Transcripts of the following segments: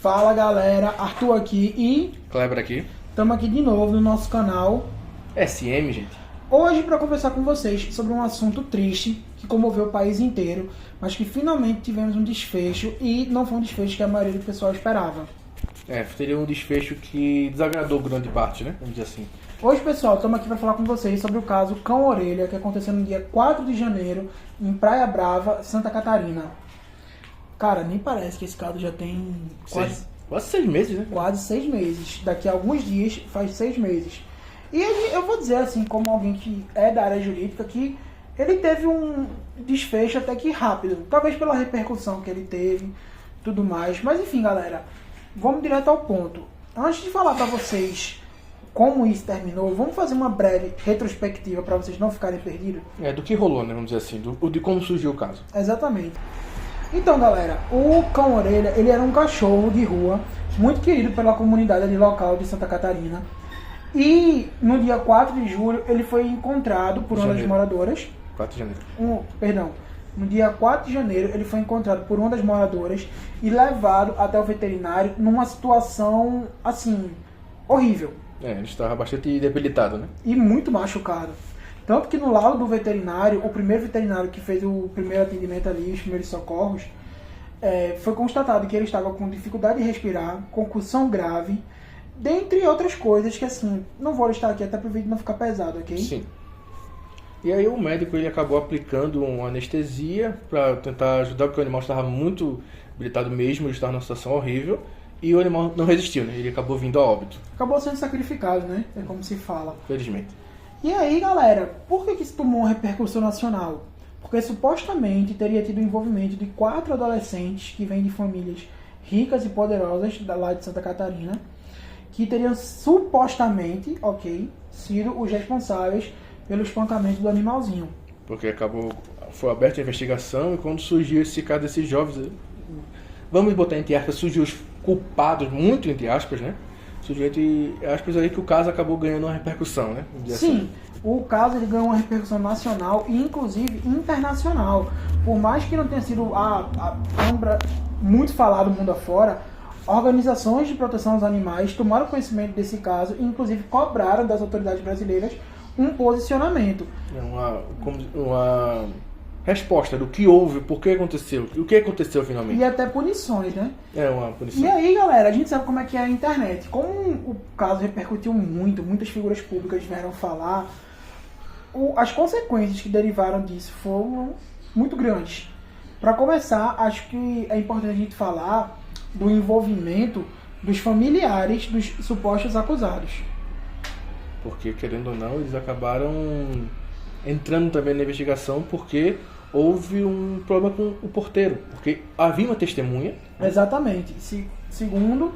Fala galera, Arthur aqui e Kleber aqui. estamos aqui de novo no nosso canal SM, gente. hoje para conversar com vocês sobre um assunto triste que comoveu o país inteiro, mas que finalmente tivemos um desfecho e não foi um desfecho que a maioria do pessoal esperava. Seria um desfecho que desagradou grande parte, né? Vamos dizer assim. Hoje, pessoal, estamos aqui para falar com vocês sobre o caso Cão Orelha, que aconteceu no dia 4 de janeiro em Praia Brava, Santa Catarina. Cara, nem parece que esse caso já tem Quase 6 meses, né? quase 6 meses. Daqui a alguns dias faz 6 meses. E eu vou dizer assim, como alguém que é da área jurídica, que ele teve um desfecho até que rápido. Talvez pela repercussão que ele teve, tudo mais. Mas enfim, galera, vamos direto ao ponto. Antes de falar pra vocês como isso terminou, vamos fazer uma breve retrospectiva para vocês não ficarem perdidos. Do que rolou, né? Vamos dizer assim. De como surgiu o caso. Exatamente. Então, galera, o Cão Orelha, ele era um cachorro de rua, muito querido pela comunidade ali local de Santa Catarina. E no dia 4 de julho, ele foi encontrado por uma das moradoras. 4 de janeiro. No dia 4 de janeiro, ele foi encontrado por uma das moradoras e levado até o veterinário numa situação, assim, horrível. Ele estava bastante debilitado, né? E muito machucado. Tanto que no laudo do veterinário, o primeiro veterinário que fez o primeiro atendimento ali, os primeiros socorros, foi constatado que ele estava com dificuldade de respirar, concussão grave, dentre outras coisas que, assim, não vou listar aqui até para o vídeo não ficar pesado, ok? Sim. E aí o médico ele acabou aplicando uma anestesia para tentar ajudar, porque o animal estava muito debilitado mesmo, ele estava numa situação horrível, e o animal não resistiu, né? Ele acabou vindo a óbito. Acabou sendo sacrificado, né? É como se fala. Felizmente. E aí, galera, por que isso tomou uma repercussão nacional? Porque supostamente teria tido o envolvimento de 4 adolescentes que vêm de famílias ricas e poderosas lá de Santa Catarina, que teriam supostamente, sido os responsáveis pelo espancamento do animalzinho. Porque foi aberta a investigação e quando surgiu esse caso desses jovens, vamos botar entre aspas, surgiu os culpados, muito entre aspas, né? Surgiu entre aspas aí que o caso acabou ganhando uma repercussão, né? Sim, o caso ele ganhou uma repercussão nacional e inclusive internacional. Por mais que não tenha sido muito falado mundo afora, organizações de proteção aos animais tomaram conhecimento desse caso e inclusive cobraram das autoridades brasileiras um posicionamento. Uma resposta do que houve, por que aconteceu, o que aconteceu finalmente. E até punições, né? Uma punição. E aí, galera, a gente sabe como é que é a internet. Como o caso repercutiu muito, muitas figuras públicas vieram falar, as consequências que derivaram disso foram muito grandes. Para começar, acho que é importante a gente falar do envolvimento dos familiares dos supostos acusados. Porque, querendo ou não, eles acabaram entrando também na investigação porque houve um problema com o porteiro. Porque havia uma testemunha. Exatamente. Segundo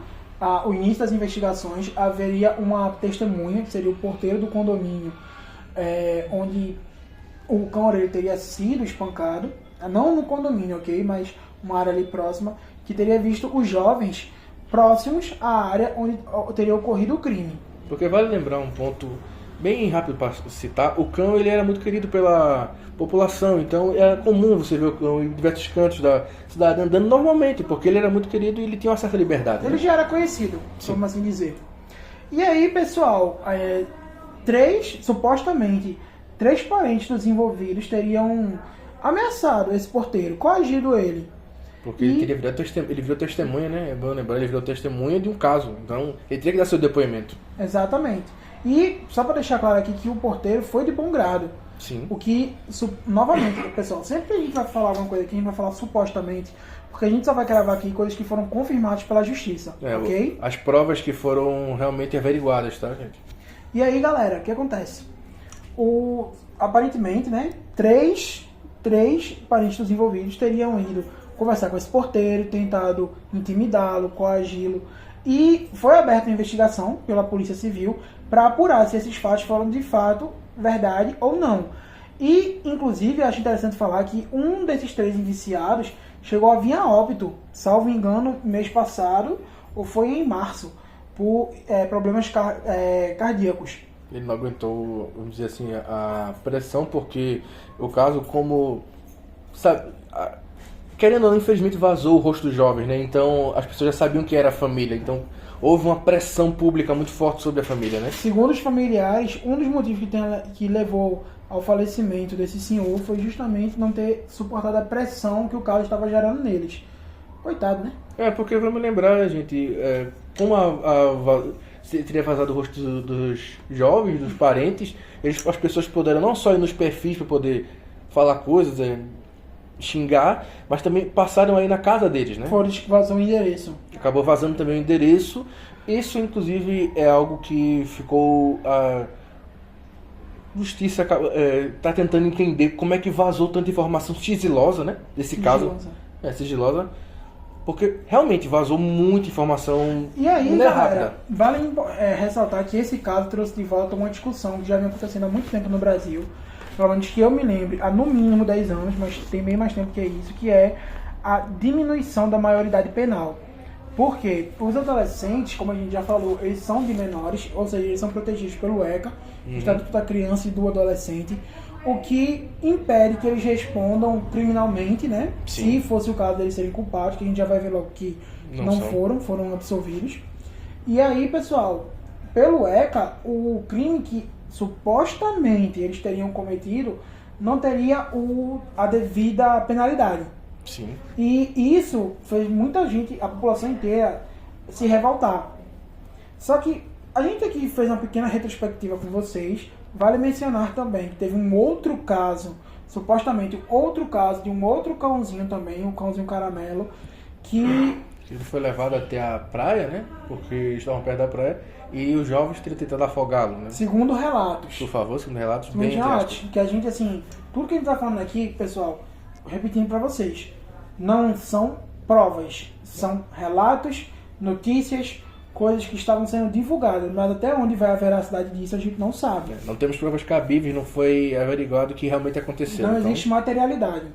o início das investigações, haveria uma testemunha, que seria o porteiro do condomínio, onde o Cão Orelha teria sido espancado. Não no condomínio, mas uma área ali próxima, que teria visto os jovens próximos à área onde teria ocorrido o crime. Porque vale lembrar um ponto bem rápido para citar, o cão ele era muito querido pela população, então era comum você ver o cão em diversos cantos da cidade andando normalmente, porque ele era muito querido e ele tinha uma certa liberdade. Ele já era conhecido, vamos assim dizer. E aí, pessoal, supostamente, 3 parentes dos envolvidos teriam ameaçado esse porteiro, coagido ele. Porque ele virou testemunha, né? É bom lembrar, ele virou testemunha de um caso. Então, ele teria que dar seu depoimento. Exatamente. E, só para deixar claro aqui, que o porteiro foi de bom grado. Sim. O que, novamente, pessoal, sempre que a gente vai falar alguma coisa aqui, a gente vai falar supostamente, porque a gente só vai gravar aqui coisas que foram confirmadas pela justiça, ok? As provas que foram realmente averiguadas, tá, gente? E aí, galera, o que acontece? Aparentemente, né, três parentes dos envolvidos teriam ido conversar com esse porteiro, tentado intimidá-lo, coagi-lo, e foi aberta uma investigação pela Polícia Civil para apurar se esses fatos foram de fato verdade ou não. E, inclusive, acho interessante falar que um desses 3 indiciados chegou a vir a óbito, salvo engano, mês passado, ou foi em março, por problemas cardíacos. Ele não aguentou, vamos dizer assim, a pressão, porque o caso, como... Sabe, querendo ou não, infelizmente vazou o rosto dos jovens, né? Então as pessoas já sabiam que era a família. Então houve uma pressão pública muito forte sobre a família, né? Segundo os familiares, um dos motivos que levou ao falecimento desse senhor foi justamente não ter suportado a pressão que o caso estava gerando neles. Coitado, né? Porque vamos lembrar, gente, como teria vazado o rosto dos jovens, dos parentes, as pessoas puderam não só ir nos perfis para poder falar coisas, xingar, mas também passaram aí na casa deles, né? Fora que vazou o endereço. Acabou vazando também o endereço. Isso, inclusive, é algo que ficou... A justiça está tentando entender como é que vazou tanta informação sigilosa, né? Desse caso. Sigilosa. Porque realmente vazou muita informação. E aí, muito galera, rápida. vale ressaltar que esse caso trouxe de volta uma discussão que já vem acontecendo há muito tempo no Brasil, pelo menos que eu me lembre, há no mínimo 10 anos, mas tem bem mais tempo que isso, que é a diminuição da maioridade penal. Porque os adolescentes, como a gente já falou, eles são de menores, ou seja, eles são protegidos pelo ECA, o Estatuto da Criança e do Adolescente, o que impede que eles respondam criminalmente, né? Sim. Se fosse o caso deles serem culpados, que a gente já vai ver logo que não foram absolvidos. E aí, pessoal, pelo ECA, o crime que supostamente eles teriam cometido não teria a devida penalidade. Sim. E isso fez muita gente, a população inteira, se revoltar. Só que a gente aqui fez uma pequena retrospectiva com vocês. Vale mencionar também que teve um outro caso, supostamente outro caso de um outro cãozinho também, um cãozinho caramelo, que... Ele foi levado até a praia, né? Porque estavam perto da praia. E os jovens teriam tentado afogá-lo, né? Segundo relatos. Por favor, segundo relatos. Segundo relatos. Que a gente, assim, tudo que a gente tá falando aqui, pessoal, repetindo pra vocês, não são provas, são relatos, notícias, coisas que estavam sendo divulgadas, mas até onde vai a veracidade disso a gente não sabe. Não temos provas cabíveis, não foi averiguado o que realmente aconteceu. Não existe materialidade.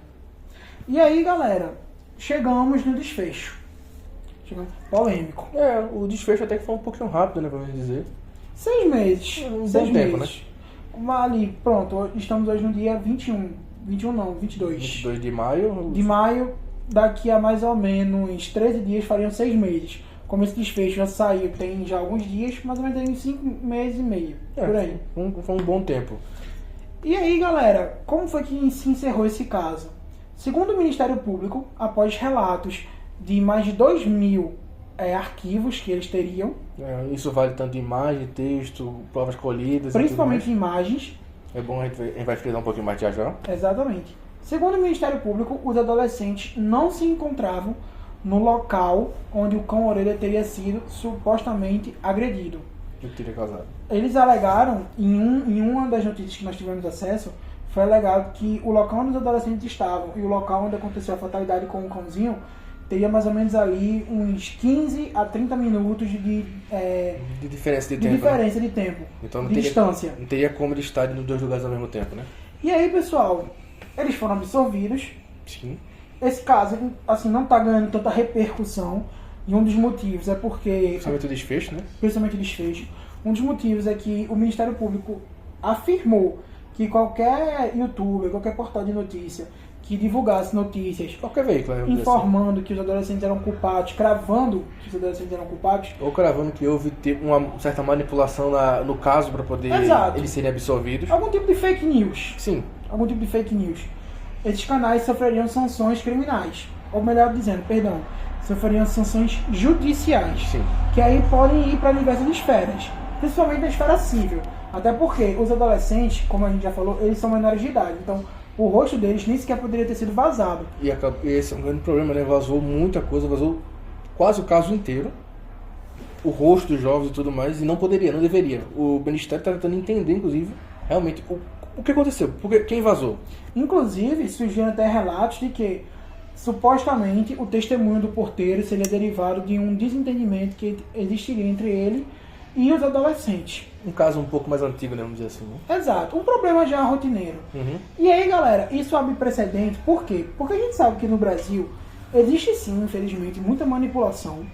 E aí, galera, chegamos no desfecho. Polêmico. O desfecho até que foi um pouquinho rápido, né, vamos dizer. 6 meses. Um 6 bom meses. tempo, né? Ali, pronto, estamos hoje no dia 22. 22 de maio. De maio, daqui a mais ou menos 13 dias fariam 6 meses. Como esse desfecho já saiu, tem já alguns dias, mais ou menos tem uns 5 meses e meio, por aí. Foi um bom tempo. E aí, galera, como foi que se encerrou esse caso? Segundo o Ministério Público, após relatos de mais de 2.000 arquivos que eles teriam... Isso vale tanto imagem, texto, provas colhidas... Principalmente imagens. É bom, a gente vai frisar um pouquinho mais já. Exatamente. Segundo o Ministério Público, os adolescentes não se encontravam no local onde o cão-orelha teria sido supostamente agredido. O que teria causado? Eles alegaram, em uma das notícias que nós tivemos acesso, foi alegado que o local onde os adolescentes estavam e o local onde aconteceu a fatalidade com o cãozinho teria mais ou menos ali uns 15 a 30 minutos de diferença de tempo. Então de distância. Não teria como eles estarem nos dois lugares ao mesmo tempo, né? E aí, pessoal, eles foram absolvidos. Sim. Esse caso, assim, não está ganhando tanta repercussão. E um dos motivos é porque... Principalmente o desfecho, né? Principalmente o desfecho. Um dos motivos é que o Ministério Público afirmou que qualquer youtuber, qualquer portal de notícia que divulgasse notícias, qualquer veículo, informando que os adolescentes eram culpados, cravando que os adolescentes eram culpados, ou cravando que houve uma certa manipulação no caso para poder eles serem absolvidos. Algum tipo de fake news. Sim. Algum tipo de fake news. Esses canais sofreriam sanções criminais. Ou melhor dizendo, perdão, sofreriam sanções judiciais. Sim. Que aí podem ir para diversas esferas. Principalmente na esfera civil. Até porque os adolescentes, como a gente já falou, eles são menores de idade. Então, o rosto deles nem sequer poderia ter sido vazado. E esse é um grande problema, né? Vazou muita coisa, vazou quase o caso inteiro. O rosto dos jovens e tudo mais, e não deveria. O Ministério está tentando entender, inclusive, realmente o que aconteceu, quem vazou. Inclusive, surgiram até relatos de que, supostamente, o testemunho do porteiro seria derivado de um desentendimento que existiria entre ele e os adolescentes. Um caso um pouco mais antigo, né, vamos dizer assim. Né? Exato, um problema já rotineiro. Uhum. E aí, galera, isso abre precedente, por quê? Porque a gente sabe que no Brasil existe sim, infelizmente, muita manipulação,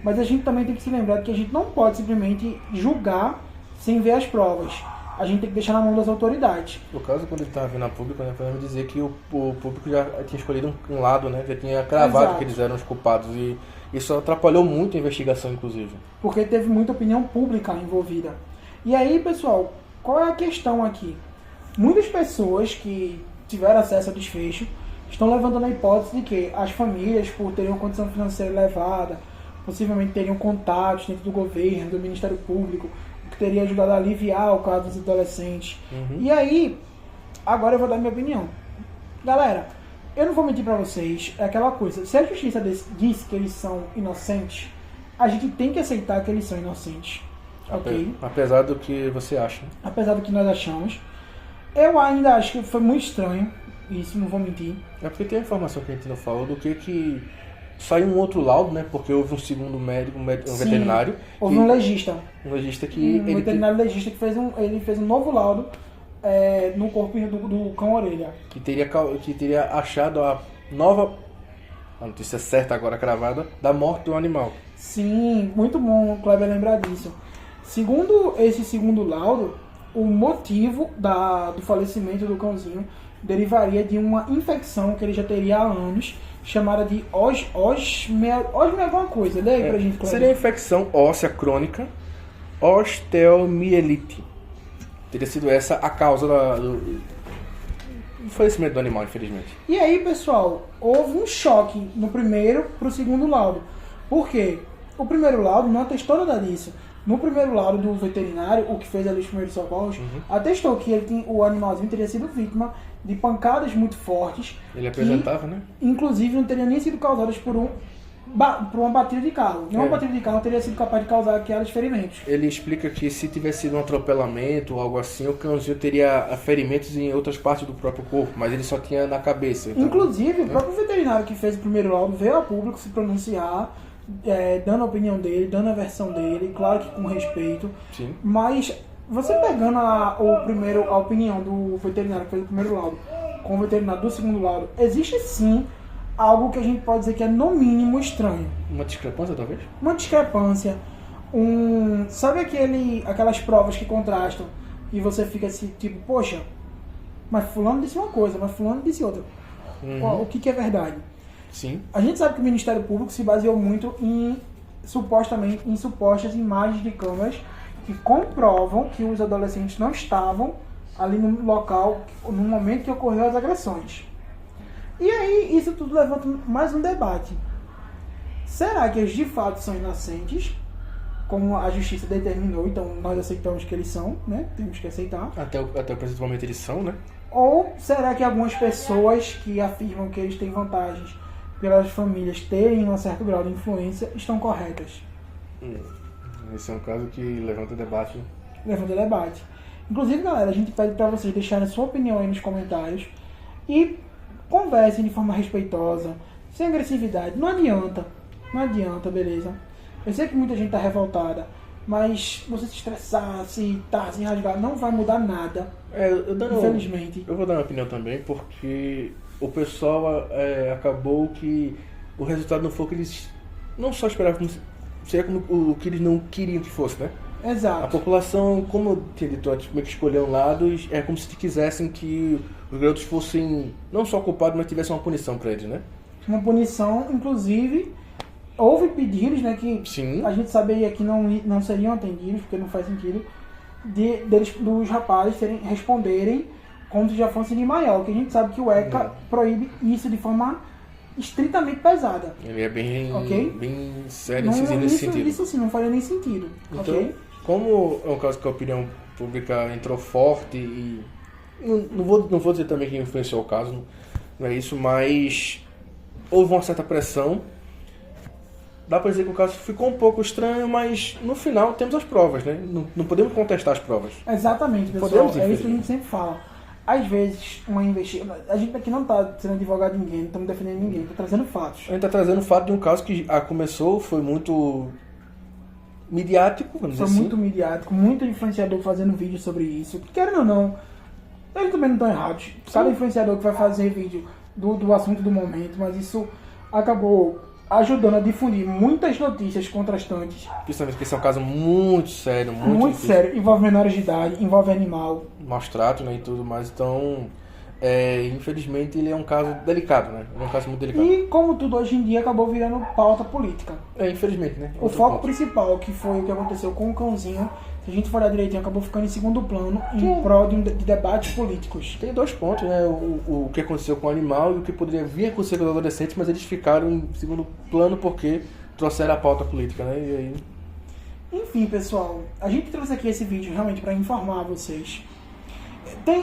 mas a gente também tem que se lembrar que a gente não pode simplesmente julgar sem ver as provas. a gente tem que deixar na mão das autoridades. No caso, quando ele estava vindo a público, né, podemos dizer que o público já tinha escolhido um lado, né? Já tinha cravado Exato. que eles eram os culpados. E isso atrapalhou muito a investigação, inclusive. Porque teve muita opinião pública envolvida. E aí, pessoal, qual é a questão aqui? Muitas pessoas que tiveram acesso ao desfecho estão levantando a hipótese de que as famílias, por terem uma condição financeira elevada, possivelmente teriam contatos dentro do governo, do Ministério Público, o que teria ajudado a aliviar o caso dos adolescentes. E aí, agora eu vou dar minha opinião. Galera, eu não vou mentir pra vocês, é aquela coisa, se a justiça diz que eles são inocentes, a gente tem que aceitar que eles são inocentes. Ok? Apesar do que você acha. Apesar do que nós achamos. Eu ainda acho que foi muito estranho, isso, não vou mentir. É porque tem a informação que a gente não falou do que saiu um outro laudo, né? Porque houve um segundo médico, um veterinário. Houve um legista. Um legista que... Um veterinário legista que fez um novo laudo no corpo do cão-orelha. Que teria achado a nova... A notícia certa agora cravada, da morte do animal. Sim, muito bom o Kleber lembrar disso. Segundo esse segundo laudo, o motivo do falecimento do cãozinho derivaria de uma infecção que ele já teria há anos, chamada de alguma coisa. Lê aí pra gente, Kleber. Seria infecção óssea crônica, osteomielite. Teria sido essa a causa do falecimento do animal, infelizmente. E aí, pessoal, houve um choque no primeiro pro segundo laudo. Por quê? O primeiro laudo não atestou nada disso. No primeiro laudo do veterinário, o que fez ali os primeiros socorros, atestou que o animalzinho teria sido vítima de pancadas muito fortes. Ele apresentava, né? Inclusive, não teriam nem sido causadas por uma batida de carro. Nenhuma batida de carro teria sido capaz de causar aqueles ferimentos. Ele explica que se tivesse sido um atropelamento ou algo assim, o cãozinho teria ferimentos em outras partes do próprio corpo, mas ele só tinha na cabeça. Então, inclusive, o próprio veterinário que fez o primeiro laudo veio ao público se pronunciar, dando a opinião dele, dando a versão dele, claro que com respeito. Sim. Mas você pegando a opinião do veterinário que fez o primeiro laudo com o veterinário do segundo laudo, existe sim algo que a gente pode dizer que é no mínimo estranho. Uma discrepância, talvez? Uma discrepância. Sabe aquelas provas que contrastam e você fica assim, tipo, poxa, mas fulano disse uma coisa, mas fulano disse outra. O que é verdade? Sim. A gente sabe que o Ministério Público se baseou muito em supostas imagens de câmeras que comprovam que os adolescentes não estavam ali no local, no momento que ocorreu as agressões. E aí, isso tudo levanta mais um debate. Será que eles de fato são inocentes, como a justiça determinou, então nós aceitamos que eles são, né? Temos que aceitar. Até o presente momento eles são, né? Ou será que algumas pessoas que afirmam que eles têm vantagens pelas famílias terem um certo grau de influência estão corretas? Esse é um caso que levanta debate. Levanta debate. Inclusive, galera, a gente pede para vocês deixarem sua opinião aí nos comentários e conversem de forma respeitosa, sem agressividade. Não adianta, beleza? Eu sei que muita gente tá revoltada, mas você se estressar, se rasgar, não vai mudar nada. Infelizmente. Eu vou dar minha opinião também, porque o pessoal acabou que o resultado não foi o que eles não só esperavam, seria como o que eles não queriam que fosse, né? Exato. A população, como eu tinha dito antes, meio que escolheu um lado, é como se quisessem que os garotos fossem não só culpados, mas tivessem uma punição para eles, né? Uma punição, inclusive, houve pedidos, né, que Sim. A gente sabia que não seriam atendidos, porque não faz sentido, dos rapazes responderem como se já fosse de maior, que a gente sabe que o ECA proíbe isso de forma estritamente pesada. Ele é bem, okay? bem sério nesse sentido. Isso sim, não faria nem sentido. Então, ok? como é um caso que a opinião pública entrou forte e... Não vou dizer também que influenciou o caso, não é isso, mas houve uma certa pressão. Dá pra dizer que o caso ficou um pouco estranho, mas no final temos as provas, né? Não podemos contestar as provas. Exatamente, pessoal. Podemos, é isso que a gente sempre fala. Às vezes, uma investigação... A gente aqui não tá sendo advogado de ninguém, não estamos defendendo ninguém, tá trazendo fatos. A gente tá trazendo o fato de um caso que começou, foi muito midiático, vamos dizer assim. Foi muito midiático, muito influenciador fazendo vídeo sobre isso. Querendo ou não, eles também não estão errados. Cada influenciador que vai fazer vídeo do assunto do momento, mas isso acabou ajudando a difundir muitas notícias contrastantes. Principalmente porque esse é um caso muito sério, Muito difícil. sério. Envolve menores de idade, envolve animal. Maus tratos, né, e tudo mais. Então, infelizmente, ele é um caso delicado, né? Ele é um caso muito delicado. E, como tudo hoje em dia, acabou virando pauta política. Infelizmente, né? O Outro foco ponto. principal, que foi o que aconteceu com o cãozinho, se a gente for olhar direitinho, acabou ficando em segundo plano, em prol de debates políticos. Tem dois pontos, né? O que aconteceu com o animal e o que poderia vir a acontecer com os adolescentes, mas eles ficaram em segundo plano porque trouxeram a pauta política, né? E aí... Enfim, pessoal, a gente trouxe aqui esse vídeo realmente para informar vocês.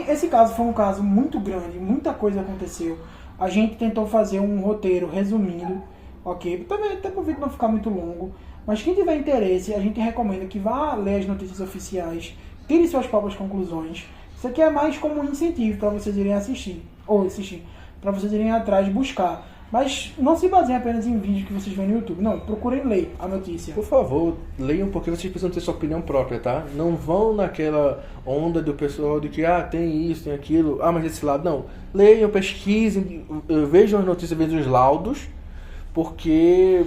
Esse caso foi um caso muito grande, muita coisa aconteceu. A gente tentou fazer um roteiro resumindo, ok? Também até para o vídeo não ficar muito longo. Mas quem tiver interesse, a gente recomenda que vá ler as notícias oficiais, tire suas próprias conclusões. Isso aqui é mais como um incentivo para vocês irem assistir, para vocês irem atrás buscar. Mas não se baseiem apenas em vídeos que vocês veem no YouTube. Não, procurem ler a notícia. Por favor, leiam porque vocês precisam ter sua opinião própria, tá? Não vão naquela onda do pessoal de que, tem isso, tem aquilo, mas desse lado. Não. Leiam, pesquisem, vejam as notícias, vejam os laudos, porque,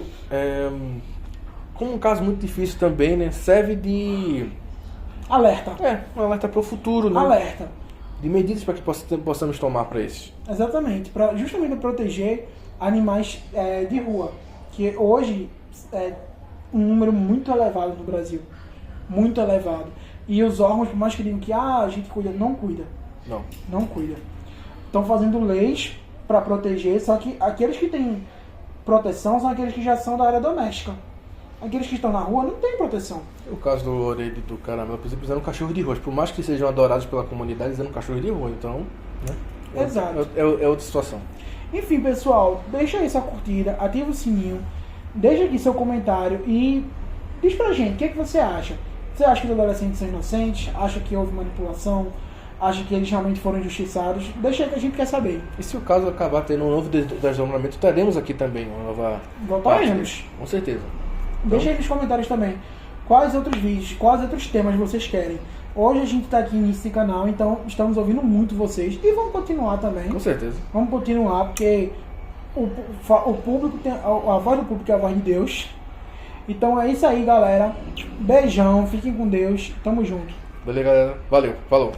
como um caso muito difícil também, né, serve de... Alerta. Um alerta para o futuro, né? Alerta. De medidas para que possamos tomar para isso. Exatamente, justamente para proteger animais de rua, que hoje é um número muito elevado no Brasil, muito elevado. E os órgãos, por mais que digam que a gente cuida, não cuida. Não cuida. Estão fazendo leis para proteger, só que aqueles que têm proteção são aqueles que já são da área doméstica. Aqueles que estão na rua não têm proteção. O caso do orelha e do caramelo, por exemplo, eles eram cachorros de rua. Por mais que sejam adorados pela comunidade, eles eram cachorros de rua, então... Né? Exato. É outra situação. Enfim, pessoal, deixa aí sua curtida, ativa o sininho, deixa aqui seu comentário e diz pra gente, o que você acha? Você acha que os adolescentes são inocentes? Acha que houve manipulação? Acha que eles realmente foram injustiçados? Deixa aí que a gente quer saber. E se o caso acabar tendo um novo desdobramento, teremos aqui também uma nova... Voltaremos. Com certeza. Deixa aí nos comentários também quais outros vídeos, quais outros temas vocês querem. Hoje a gente está aqui nesse canal, então estamos ouvindo muito vocês e vamos continuar também. Com certeza. Vamos continuar porque o público tem a voz do público é a voz de Deus. Então é isso aí, galera. Beijão, fiquem com Deus. Tamo junto. Valeu, galera. Valeu. Falou.